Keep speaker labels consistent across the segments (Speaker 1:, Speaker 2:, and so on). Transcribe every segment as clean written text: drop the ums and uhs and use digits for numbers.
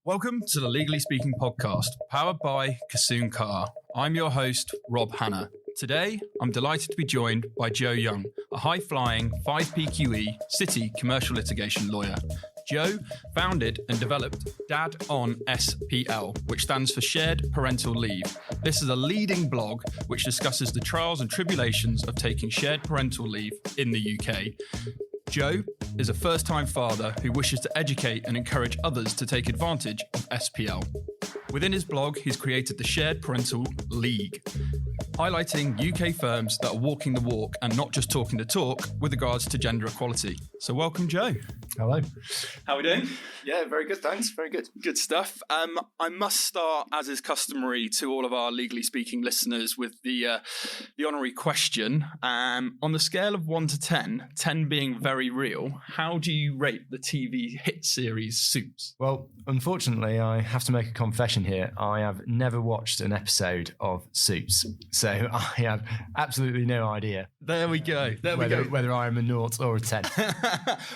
Speaker 1: Welcome to the Legally Speaking podcast, powered by Kassoon Car. I'm your host, Rob Hanna. Today, I'm delighted to be joined by Joe Young, a high-flying 5PQE city commercial litigation lawyer. Joe founded and developed Dad on SPL, which stands for Shared Parental Leave. This is a leading blog which discusses the trials and tribulations of taking shared parental leave in the UK. Joe is a first-time father who wishes to educate and encourage others to take advantage of SPL. Within his blog, he's created the Shared Parental League, highlighting UK firms that are walking the walk and not just talking the talk with regards to gender equality. So welcome, Joe.
Speaker 2: Hello.
Speaker 1: How are we doing?
Speaker 2: Yeah, very good, thanks. Very good.
Speaker 1: Good stuff. I must start, as is customary to all of our Legally Speaking listeners, with the honorary question. On the scale of 1 to 10, 10 being very real, how do you rate the TV hit series Suits?
Speaker 2: Well, unfortunately, I have to make a confession here. I have never watched an episode of Suits, so I have absolutely no idea.
Speaker 1: There we go.
Speaker 2: Whether I am a 0 or a 10.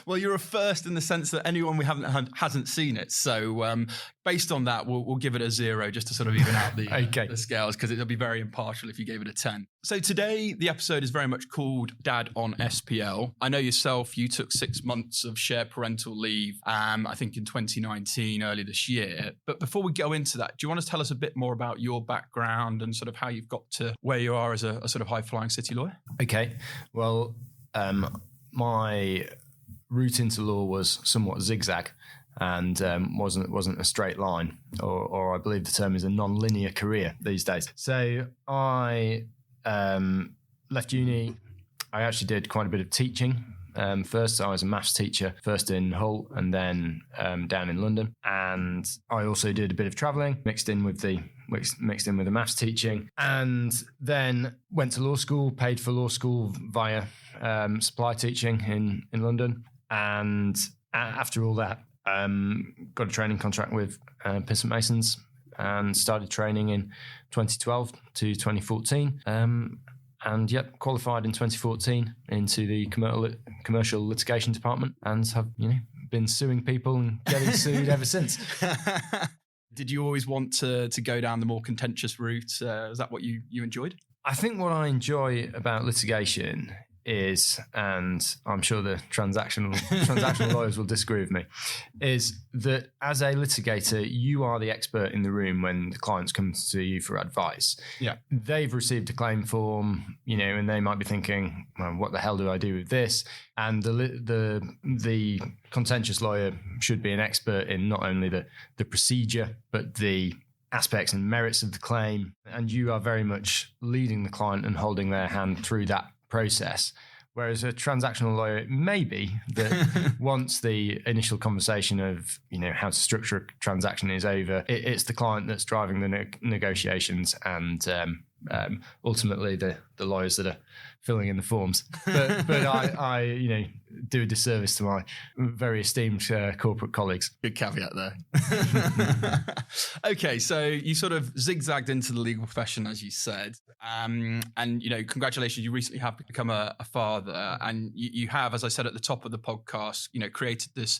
Speaker 1: Well, you're a first in the sense that anyone we haven't had hasn't seen it. So based on that, we'll give it a 0 just to sort of even out the scales, because it'll be very impartial if you gave it a 10. So today, the episode is very much called Dad on SPL. I know yourself, you took 6 months of shared parental leave, I think in 2019, early this year. But before we go into that, do you want to tell us a bit more about your background and sort of how you've got to where you are as a sort of high-flying city lawyer?
Speaker 2: Okay. Well, my route into law was somewhat zigzag and wasn't a straight line, or I believe the term is a nonlinear career these days. So I left uni. I actually did quite a bit of teaching. First, I was a maths teacher, first in Hull and then down in London. And I also did a bit of travelling, mixed in with the maths teaching, and then went to law school, paid for law school via supply teaching in London. And after all that, got a training contract with St Masons and started training in 2012 to 2014. And qualified in 2014 into the commercial litigation department, and have been suing people and getting sued ever since.
Speaker 1: Did you always want to go down the more contentious route? Is that what you enjoyed?
Speaker 2: I think what I enjoy about litigation is, and I'm sure the transactional lawyers will disagree with me, is that as a litigator, you are the expert in the room when the clients come to you for advice.
Speaker 1: Yeah.
Speaker 2: They've received a claim form, and they might be thinking, well, what the hell do I do with this? And the contentious lawyer should be an expert in not only the procedure, but the aspects and merits of the claim. And you are very much leading the client and holding their hand through that process. Whereas a transactional lawyer, maybe that once the initial conversation of how to structure a transaction is over, it's the client that's driving the negotiations, and ultimately the lawyers that are filling in the forms. But I do a disservice to my very esteemed corporate colleagues.
Speaker 1: Good caveat there. Okay, so you sort of zigzagged into the legal profession, as you said, and congratulations, you recently have become a father, and you have, as I said at the top of the podcast, created this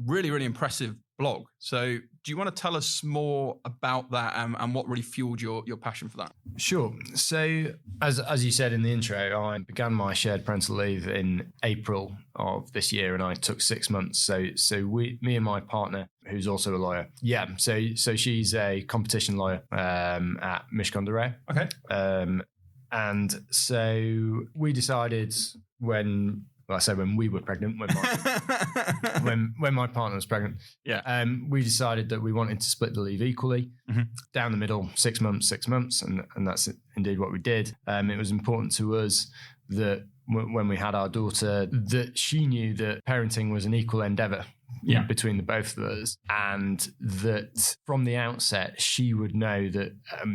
Speaker 1: really, really impressive blog. So do you want to tell us more about that and what really fueled your passion for that?
Speaker 2: Sure. So as you said in the intro, I began my shared parental leave in April of this year, and I took 6 months. So me and my partner, who's also a lawyer. Yeah. So she's a competition lawyer at Mishcon de Reya.
Speaker 1: Okay.
Speaker 2: And so we decided when we were pregnant, when my partner was pregnant, we decided that we wanted to split the leave equally, down the middle, 6 months, and that's indeed what we did. It was important to us that when we had our daughter, that she knew that parenting was an equal endeavour between the both of us, and that from the outset she would know that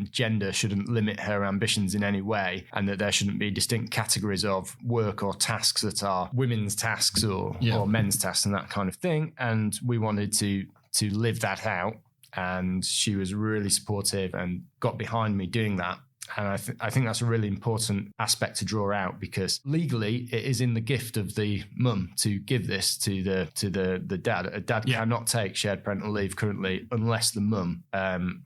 Speaker 2: gender shouldn't limit her ambitions in any way, and that there shouldn't be distinct categories of work or tasks that are women's tasks or men's tasks and that kind of thing. And we wanted to live that out, and she was really supportive and got behind me doing that. And I think that's a really important aspect to draw out, because legally it is in the gift of the mum to give this to the dad. A dad cannot take shared parental leave currently unless the mum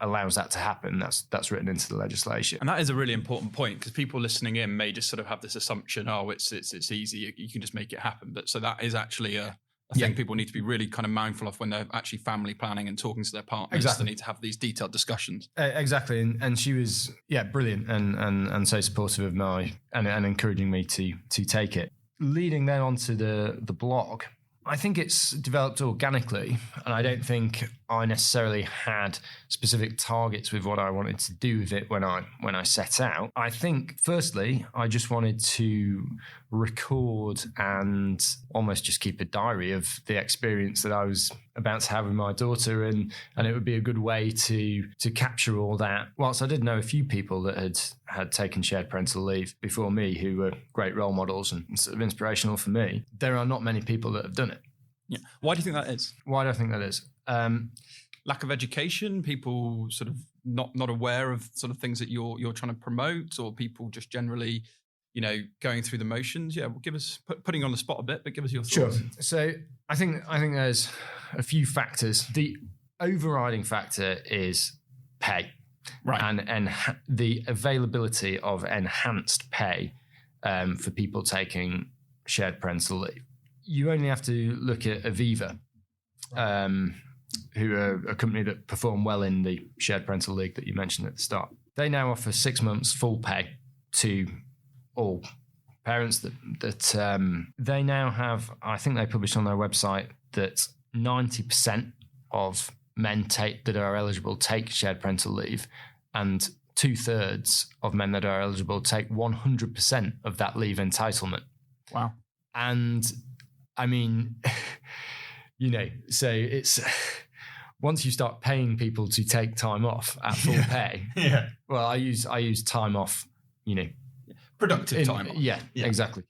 Speaker 2: allows that to happen. That's written into the legislation.
Speaker 1: And that is a really important point, because people listening in may just sort of have this assumption, it's easy, you can just make it happen. But so that is actually a thing people need to be really kind of mindful of when they're actually family planning and talking to their partners.
Speaker 2: Exactly.
Speaker 1: They need to have these detailed discussions.
Speaker 2: Exactly. And she was, brilliant and so supportive of and encouraging me to take it. Leading then onto the blog, I think it's developed organically, and I don't think I necessarily had specific targets with what I wanted to do with it when I set out. I think, firstly, I just wanted to record and almost just keep a diary of the experience that I was about to have with my daughter, and it would be a good way to capture all that. Whilst I did know a few people that had taken shared parental leave before me who were great role models and sort of inspirational for me, there are not many people that have done it.
Speaker 1: Yeah. Why do you think that is?
Speaker 2: Why do I think that is?
Speaker 1: Lack of education, people sort of not aware of sort of things that you're trying to promote, or people just generally, going through the motions. Yeah, well, give us putting you on the spot a bit, but give us your thoughts.
Speaker 2: Sure. So I think there's a few factors. The overriding factor is pay,
Speaker 1: right,
Speaker 2: and the availability of enhanced pay for people taking shared parental leave. You only have to look at Aviva, who are a company that perform well in the shared parental league that you mentioned at the start. They now offer 6 months full pay to all parents that they now have. I think they published on their website that 90% of men that are eligible take shared parental leave, and 2/3 of men that are eligible take 100% of that leave entitlement.
Speaker 1: Wow.
Speaker 2: And I mean, so it's once you start paying people to take time off at full pay.
Speaker 1: Yeah.
Speaker 2: Well, I use time off,
Speaker 1: productive time off.
Speaker 2: Yeah, exactly.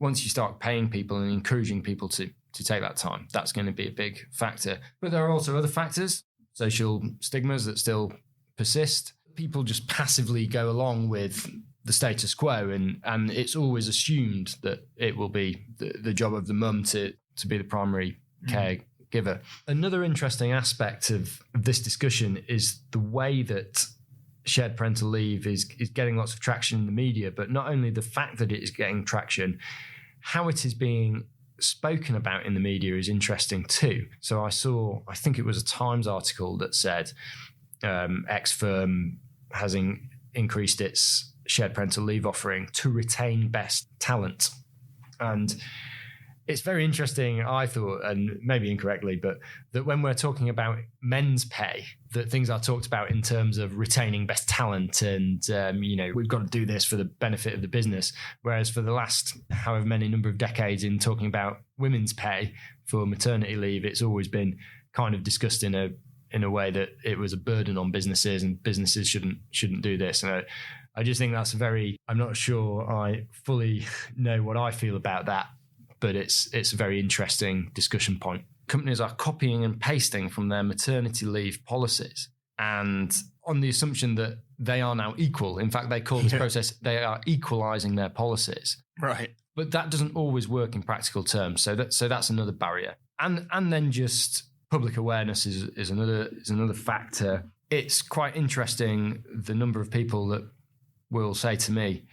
Speaker 2: Once you start paying people and encouraging people to take that time, that's going to be a big factor. But there are also other factors, social stigmas that still persist. People just passively go along with the status quo, and it's always assumed that it will be the job of the mum to be the primary caregiver. Another interesting aspect of this discussion is the way that shared parental leave is getting lots of traction in the media, but not only the fact that it is getting traction, how it is being spoken about in the media is interesting too. So I think it was a Times article that said X firm has increased its shared parental leave offering to retain best talent. And it's very interesting, I thought, and maybe incorrectly, but that when we're talking about men's pay, that things are talked about in terms of retaining best talent and, we've got to do this for the benefit of the business. Whereas for the last however many number of decades in talking about women's pay for maternity leave, it's always been kind of discussed in a way that it was a burden on businesses and businesses shouldn't do this. And I just think that's I'm not sure I fully know what I feel about that, but it's a very interesting discussion point. Companies are copying and pasting from their maternity leave policies, and on the assumption that they are now equal. In fact, they call this process, they are equalizing their policies.
Speaker 1: Right.
Speaker 2: But that doesn't always work in practical terms. So that's another barrier. And then just public awareness is another factor. It's quite interesting the number of people that will say to me,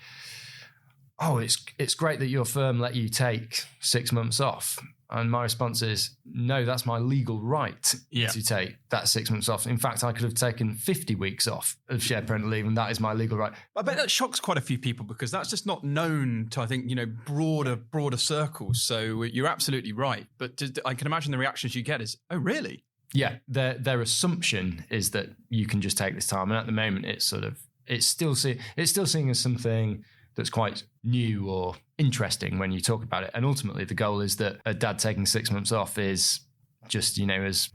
Speaker 2: "Oh, it's great that your firm let you take 6 months off." And my response is, no, that's my legal right to take that 6 months off. In fact, I could have taken 50 weeks off of shared parental leave, and that is my legal right.
Speaker 1: I bet that shocks quite a few people, because that's just not known to, I think, broader circles. So you're absolutely right. But I can imagine the reactions you get is, "Oh, really?"
Speaker 2: Yeah, their assumption is that you can just take this time. And at the moment, it's still seen as something that's quite new or interesting when you talk about it. And ultimately, the goal is that a dad taking 6 months off is just, as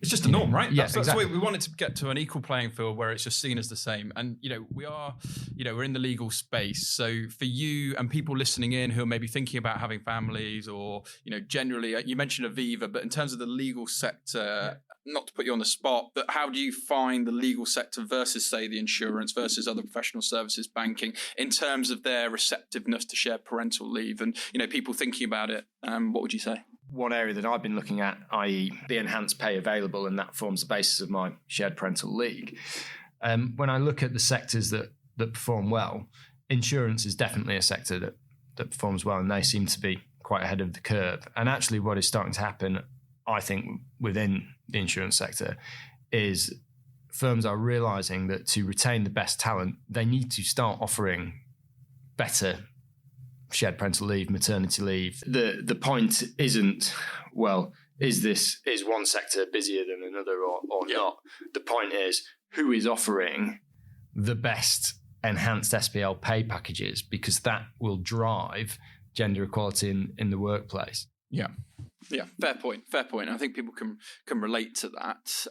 Speaker 1: it's just a norm, right?
Speaker 2: Yeah,
Speaker 1: that's
Speaker 2: exactly.
Speaker 1: the way we want it to get to an equal playing field where it's just seen as the same. And, we're in the legal space. So for you and people listening in who are maybe thinking about having families or, generally, you mentioned Aviva, but in terms of the legal sector, not to put you on the spot, but how do you find the legal sector versus, say, the insurance versus other professional services, banking, in terms of their receptiveness to shared parental leave and, people thinking about it? What would you say?
Speaker 2: One area that I've been looking at, i.e. the enhanced pay available, and that forms the basis of my shared parental league. When I look at the sectors that perform well, insurance is definitely a sector that performs well, and they seem to be quite ahead of the curve. And actually what is starting to happen, I think, within the insurance sector is firms are realising that to retain the best talent, they need to start offering better shared parental leave, maternity leave. The point isn't, well, is one sector busier than another or not? The point is, who is offering the best enhanced SPL pay packages, because that will drive gender equality in the workplace.
Speaker 1: Yeah, fair point. I think people can relate to that.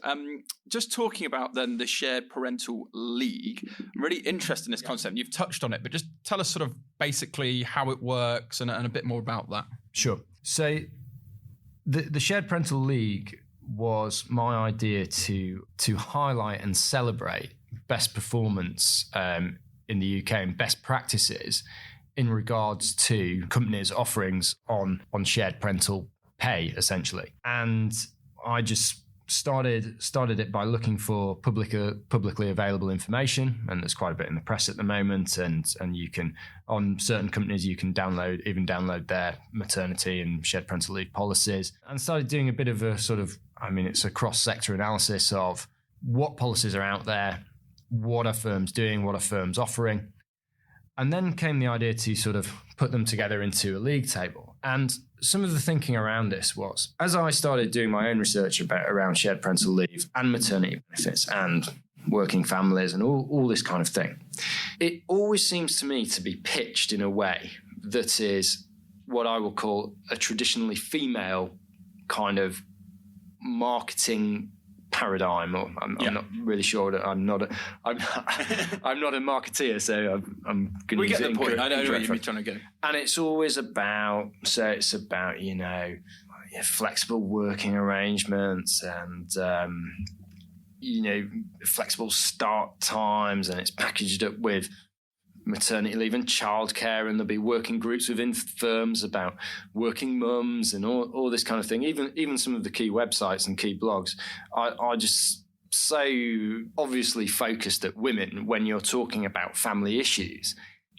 Speaker 1: Just talking about then the shared parental league, I'm really interested in this concept. You've touched on it, but just tell us sort of basically how it works and a bit more about that.
Speaker 2: Sure. So the shared parental league was my idea to highlight and celebrate best performance in the UK and best practices in regards to companies' offerings on shared parental pay, essentially. And I just started it by looking for publicly available information, and there's quite a bit in the press at the moment, and you can, on certain companies, you can download their maternity and shared parental leave policies, and started doing a bit of a sort of, it's a cross-sector analysis of what policies are out there, what are firms doing, what are firms offering. And then came the idea to sort of put them together into a league table. And some of the thinking around this was, as I started doing my own research around shared parental leave and maternity benefits and working families and all this kind of thing, it always seems to me to be pitched in a way that is what I will call a traditionally female kind of marketing paradigm, or I'm not really sure that I'm not a marketeer, so I'm going to use it. We get the point. I know where you're trying to go. And it's always about, flexible working arrangements and, flexible start times, and it's packaged up with maternity leave and childcare, and there'll be working groups within firms about working mums and all this kind of thing. Even some of the key websites and key blogs are just so obviously focused at women when you're talking about family issues.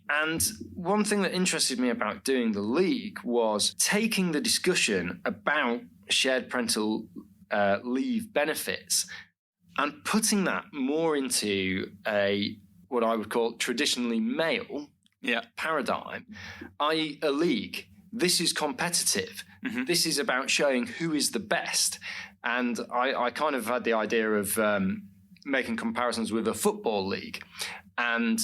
Speaker 2: And one thing that interested me about doing the league was taking the discussion about shared parental leave benefits and putting that more into what I would call traditionally male paradigm, i.e. a league. This is competitive. Mm-hmm. This is about showing who is the best. And I kind of had the idea of making comparisons with a football league and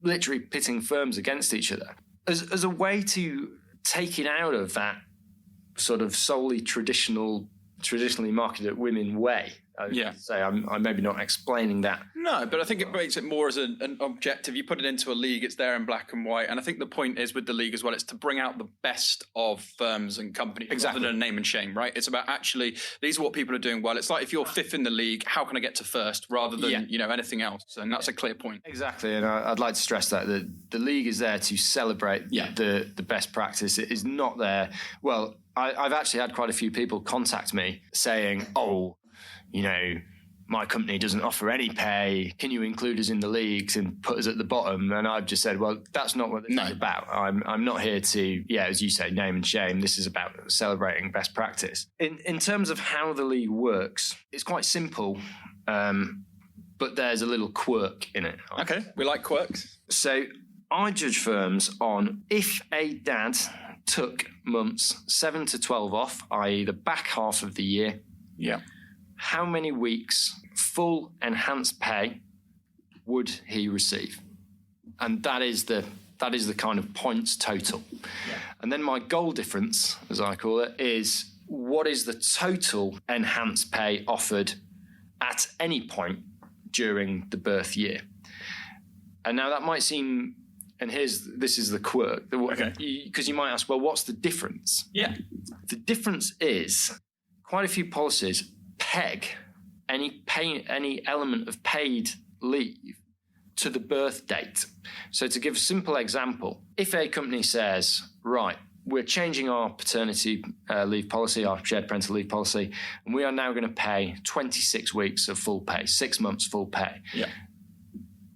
Speaker 2: literally pitting firms against each other as a way to take it out of that sort of solely traditionally marketed at women way. I'm maybe not explaining that.
Speaker 1: No, but I think it makes it more as an objective. You put it into a league, it's there in black and white. And I think the point is with the league as well, it's to bring out the best of firms and companies, rather than a name and shame, right? It's about actually, these are what people are doing well. It's like if you're fifth in the league, how can I get to first rather than, anything else? And that's a clear point.
Speaker 2: Exactly. And I'd like to stress that the league is there to celebrate the best practice. It is not there. Well, I've actually had quite a few people contact me saying, my company doesn't offer any pay. Can you include us in the leagues and put us at the bottom? And I've just said, well, that's not what this is about. I'm not here to, as you say, name and shame. This is about celebrating best practice. In terms of how the league works, it's quite simple, but there's a little quirk in it.
Speaker 1: Okay, we like quirks.
Speaker 2: So I judge firms on if a dad took months 7 to 12 off, i.e. the back half of the year, how many weeks full enhanced pay would he receive? And that is the kind of points total. Yeah. And then my goal difference, as I call it, is what is the total enhanced pay offered at any point during the birth year? And now that might seem, and this is the quirk, because you might ask, well, what's the difference?
Speaker 1: Yeah.
Speaker 2: The difference is quite a few policies peg any element of paid leave to the birth date. So to give a simple example, if a company says, right, we're changing our paternity leave policy, our shared parental leave policy, and we are now going to pay 26 weeks of full pay, 6 months full pay.
Speaker 1: Yeah.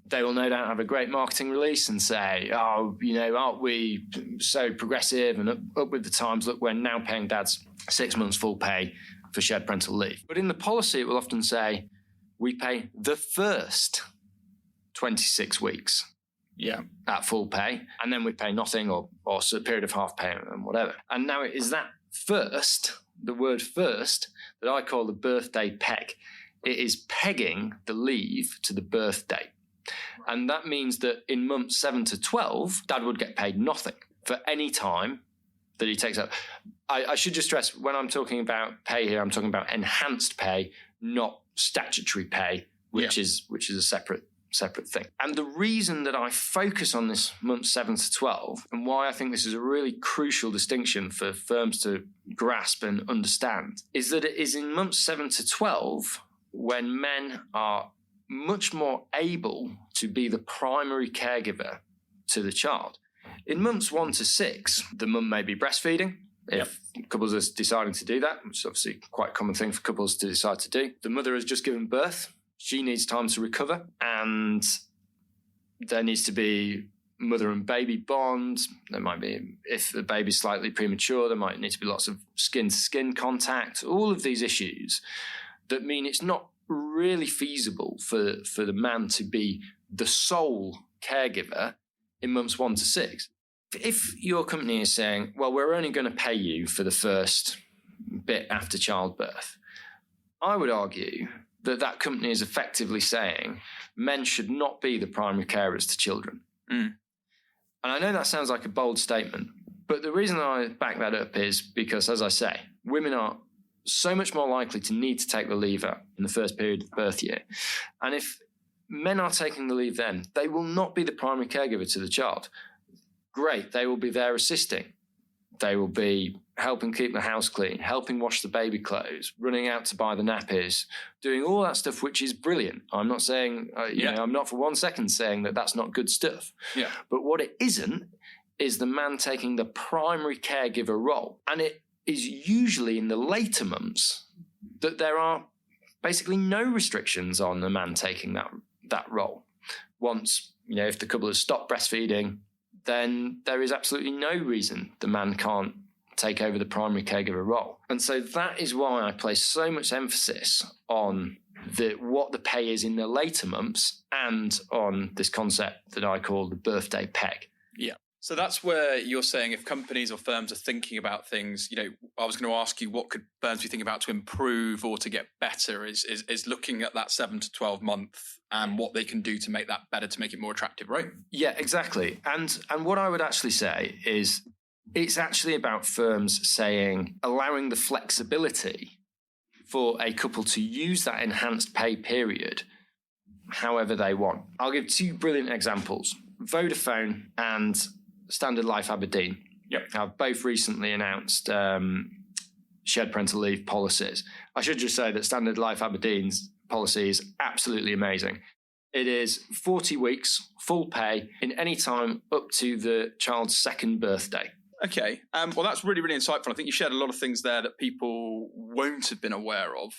Speaker 2: They will no doubt have a great marketing release and say, oh, aren't we so progressive and up with the times? Look, we're now paying dads 6 months full pay for shared parental leave. But in the policy, it will often say, we pay the first 26 weeks.
Speaker 1: Yeah.
Speaker 2: At full pay, and then we pay nothing or a period of half pay and whatever. And now it is that first, the word first, that I call the birthday peg. It is pegging the leave to the birth date. And that means that in months 7 to 12, dad would get paid nothing for any time that he takes up. I should just stress, when I'm talking about pay here, I'm talking about enhanced pay, not statutory pay, which is a separate thing. And the reason that I focus on this months 7 to 12 and why I think this is a really crucial distinction for firms to grasp and understand is that it is in months 7 to 12 when men are much more able to be the primary caregiver to the child. In months 1 to 6, the mum may be breastfeeding. If couples are deciding to do that, which is obviously quite a common thing for couples to decide to do. The mother has just given birth. She needs time to recover, and there needs to be mother and baby bond. There might be, if the baby's slightly premature, there might need to be lots of skin-to-skin contact, all of these issues that mean it's not really feasible for the man to be the sole caregiver in months 1 to 6. If your company is saying, well, we're only going to pay you for the first bit after childbirth, I would argue that company is effectively saying men should not be the primary carers to children. And I know that sounds like a bold statement, but the reason I back that up is because, as I say, women are so much more likely to need to take the leave out in the first period of birth year. And if men are taking the leave then, they will not be the primary caregiver to the child. Great, they will be there assisting. They will be helping keep the house clean, helping wash the baby clothes, running out to buy the nappies, doing all that stuff, which is brilliant. I'm not saying, I'm not for 1 second saying that that's not good stuff. Yeah. But what it isn't is the man taking the primary caregiver role. And it is usually in the later months that there are basically no restrictions on the man taking that role. Once, if the couple has stopped breastfeeding, then there is absolutely no reason the man can't take over the primary caregiver role. And so that is why I place so much emphasis on what the pay is in the later months and on this concept that I call the birthday peg.
Speaker 1: Yeah. So that's where you're saying if companies or firms are thinking about things, I was going to ask you, what could firms be thinking about to improve or to get better is looking at that 7 to 12 month and what they can do to make that better, to make it more attractive, right?
Speaker 2: Yeah, exactly. And what I would actually say is it's actually about firms allowing the flexibility for a couple to use that enhanced pay period however they want. I'll give 2 brilliant examples. Vodafone and Standard Life Aberdeen have both recently announced shared parental leave policies. I should just say that Standard Life Aberdeen's policy is absolutely amazing. It is 40 weeks, full pay, in any time up to the child's 2nd birthday.
Speaker 1: Okay. Well, that's really, really insightful. I think you shared a lot of things there that people won't have been aware of,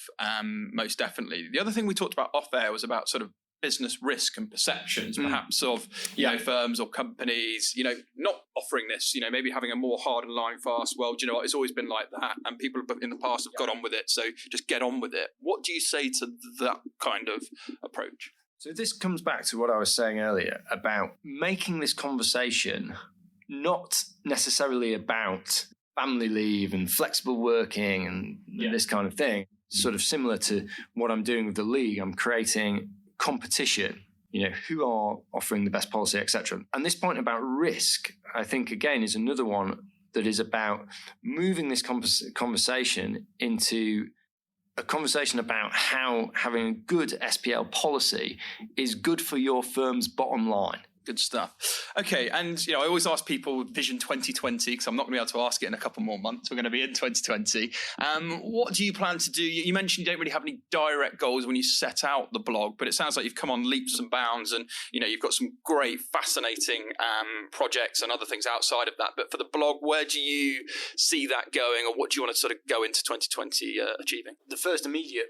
Speaker 1: most definitely. The other thing we talked about off air was about sort of business risk and perceptions, perhaps of firms or companies, not offering this, maybe having a more hard and line fast. Well, do you know what? It's always been like that, and people in the past have got on with it. So just get on with it. What do you say to that kind of approach?
Speaker 2: So this comes back to what I was saying earlier about making this conversation not necessarily about family leave and flexible working and this kind of thing. Sort of similar to what I'm doing with the league. I'm creating competition, who are offering the best policy, etc. And this point about risk, I think, again, is another one that is about moving this conversation into a conversation about how having a good SPL policy is good for your firm's bottom line.
Speaker 1: Good stuff. Okay, and I always ask people Vision 2020 because I'm not going to be able to ask it in a couple more months. We're going to be in 2020. What do you plan to do? You mentioned you don't really have any direct goals when you set out the blog, but it sounds like you've come on leaps and bounds, and you've got some great, fascinating projects and other things outside of that. But for the blog, where do you see that going, or what do you want to sort of go into 2020 achieving?
Speaker 2: The first immediate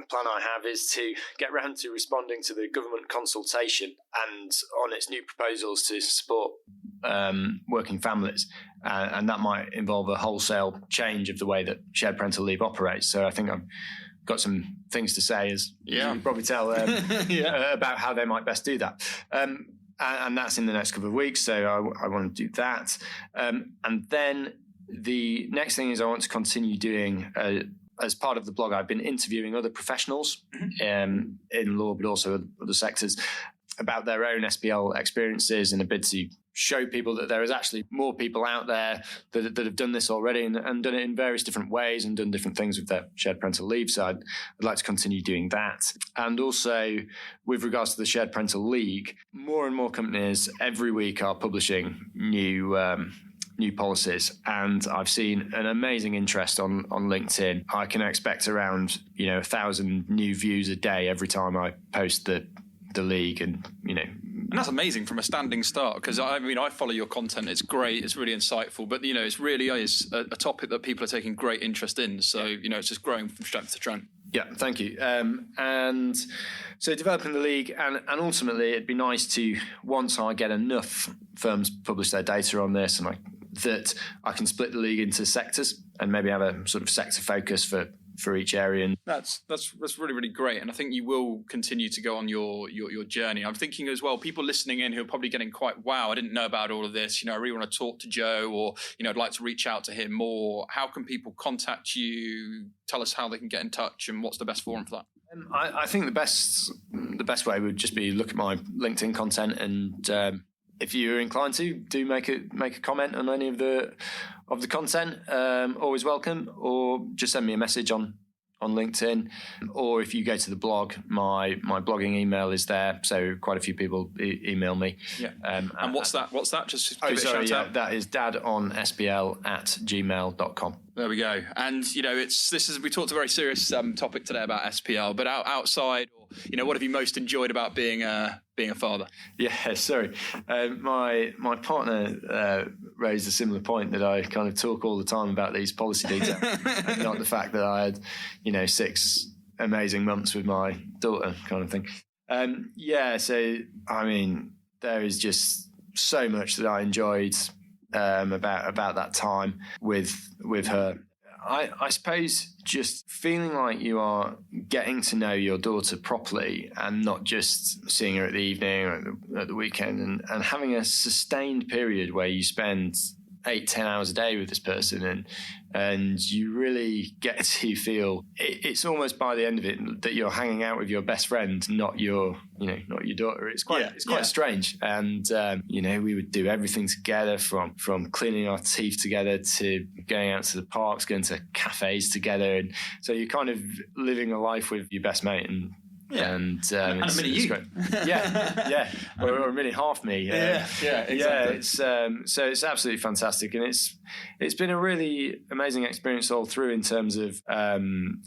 Speaker 2: plan I have is to get round to responding to the government consultation and on its new proposals to support working families, and that might involve a wholesale change of the way that shared parental leave operates. So I think I've got some things to say, as you can probably tell, about how they might best do that. And that's in the next couple of weeks, so I want to do that. And then the next thing is I want to continue doing as part of the blog, I've been interviewing other professionals in law, but also other sectors, about their own SPL experiences, in a bid to show people that there is actually more people out there that have done this already and done it in various different ways and done different things with their shared parental leave. So I'd like to continue doing that. And also, with regards to the Shared Parental League, more and more companies every week are publishing new policies, and I've seen an amazing interest on LinkedIn. I can expect around 1,000 new views a day every time I post the league, and
Speaker 1: and that's amazing from a standing start, because I follow your content. It's great, it's really insightful, but it's really is a topic that people are taking great interest in, so it's just growing from strength to strength.
Speaker 2: Yeah, thank you. And so developing the league, and ultimately it'd be nice to, once I get enough firms publish their data on this, and that I can split the league into sectors and maybe have a sort of sector focus for each area. And
Speaker 1: that's really, really great. And I think you will continue to go on your journey. I'm thinking as well, people listening in who are probably getting quite, wow, I didn't know about all of this. I really want to talk to Joe, or, I'd like to reach out to him more. How can people contact you? Tell us how they can get in touch, and what's the best forum for that?
Speaker 2: I think the best way would just be look at my LinkedIn content, and if you're inclined to, do make a comment on any of the content. Always welcome, or just send me a message on LinkedIn, or if you go to the blog, my blogging email is there. So quite a few people email me.
Speaker 1: Yeah. And what's that? Just give it a shout out.
Speaker 2: That is dadonspl@gmail.com.
Speaker 1: There we go. And we talked a very serious topic today about SPL, but outside, or what have you most enjoyed about being a father?
Speaker 2: Yeah, sorry. My partner raised a similar point, that I kind of talk all the time about these policy details, and not the fact that I had 6 amazing months with my daughter, kind of thing. So there is just so much that I enjoyed about that time with her. I suppose just feeling like you are getting to know your daughter properly, and not just seeing her at the evening or at the weekend, and having a sustained period where you spend 8-10 hours a day with this person, and you really get to feel it's almost by the end of it that you're hanging out with your best friend, not your daughter. It's quite strange. And we would do everything together, from cleaning our teeth together to going out to the parks, going to cafes together, and so you're kind of living a life with your best mate. And a mini you. Great. or a mini half me.
Speaker 1: Exactly.
Speaker 2: So it's absolutely fantastic, and it's been a really amazing experience all through, in terms of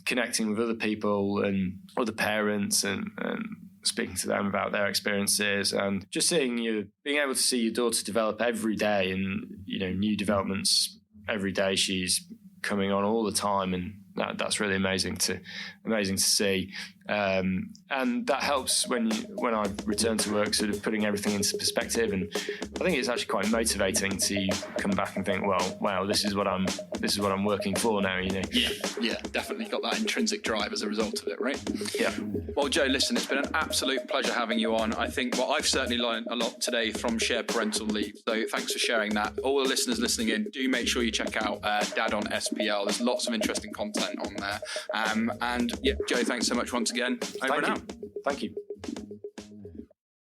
Speaker 2: connecting with other people and other parents, and speaking to them about their experiences, and just being able to see your daughter develop every day, and new developments every day. She's coming on all the time, and that's really amazing to see. And that helps when I return to work, sort of putting everything into perspective. And I think it's actually quite motivating to come back and think, well, wow, this is what I'm working for now.
Speaker 1: Yeah, definitely got that intrinsic drive as a result of it, right?
Speaker 2: Yeah.
Speaker 1: Well, Joe, listen, it's been an absolute pleasure having you on. I think I've certainly learned a lot today from Shared Parental Leave. So thanks for sharing that. All the listeners listening in, do make sure you check out Dad on SPL. There's lots of interesting content on there. And Joe, thanks so much once again. Over and out.
Speaker 2: Thank you.